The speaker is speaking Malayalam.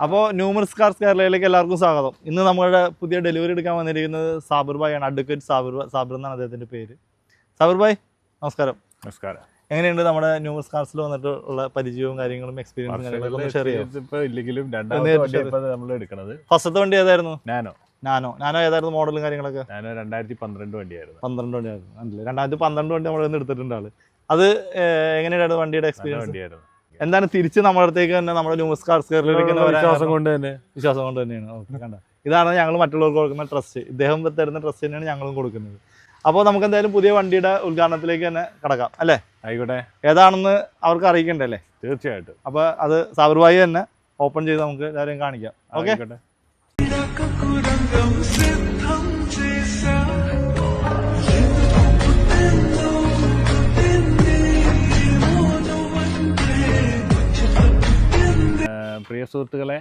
അപ്പോൾ ന്യൂമർസ് കാർസ് കേരളയിലേക്ക് എല്ലാവർക്കും സ്വാഗതം. ഇന്ന് നമ്മുടെ പുതിയ ഡെലിവറി എടുക്കാൻ വന്നിരിക്കുന്നത് സാബിർ ഭായ് ആണ്. അഡ്വക്കേറ്റ് സാബിർ എന്നാണ് അദ്ദേഹത്തിൻ്റെ പേര്. സാബിർ ഭായ് നമസ്കാരം. നമസ്കാരം. എങ്ങനെയുണ്ട് നമ്മുടെ ന്യൂമർസ് കാർസിൽ വന്നിട്ട് ഉള്ള പരിചയവും കാര്യങ്ങളും എക്സ്പീരിയൻസും കാര്യങ്ങളൊക്കെ ഷെയർ ചെയ്യാം? ഇപ്പോൾ ഇല്ലെങ്കിലും നമ്മൾ എടുക്കുന്നത്. ഫസ്റ്റത്തെ വണ്ടി ഏതായിരുന്നു? നാനോ ഏതായിരുന്നു മോഡലും കാര്യങ്ങളൊക്കെ? നാനോ 2012 വണ്ടിയായിരുന്നു. 12 വണ്ടിയായിരുന്നു അല്ലേ? 2012 വണ്ടി നമ്മൾ ഇന്ന് എടുത്തിട്ടുണ്ട് ആള്. അത് എങ്ങനെയാണ് വണ്ടിയുടെ എക്സ്പീരിയൻസ്? വണ്ടിയായിരുന്നു. എന്താണ് തിരിച്ച് നമ്മുടെ അടുത്തേക്ക് തന്നെ നമ്മുടെ ന്യൂമർസ് കാർസ് കേരളയിലേക്ക് വിശ്വാസം കൊണ്ട് തന്നെയാണ്. ഓക്കെ, കണ്ട, ഇതാണ് ഞങ്ങൾ മറ്റുള്ളവർക്ക് കൊടുക്കുന്ന ട്രസ്റ്റ്. ഇദ്ദേഹം തരുന്ന ട്രസ്റ്റ് തന്നെയാണ് ഞങ്ങളും കൊടുക്കുന്നത്. അപ്പോൾ നമുക്ക് എന്തായാലും പുതിയ വണ്ടിയുടെ ഉദ്ഘാടനത്തിലേക്ക് തന്നെ കടക്കാം അല്ലേ? ആയിക്കോട്ടെ. ഏതാണെന്ന് അവർക്ക് അറിയിക്കണ്ടല്ലേ? തീർച്ചയായിട്ടും. അപ്പോൾ അത് സാബിർ ഭായി തന്നെ ഓപ്പൺ ചെയ്ത് നമുക്ക് എല്ലാവരെയും കാണിക്കാം. ഓക്കെ. പ്രിയ സുഹൃത്തുക്കളെ,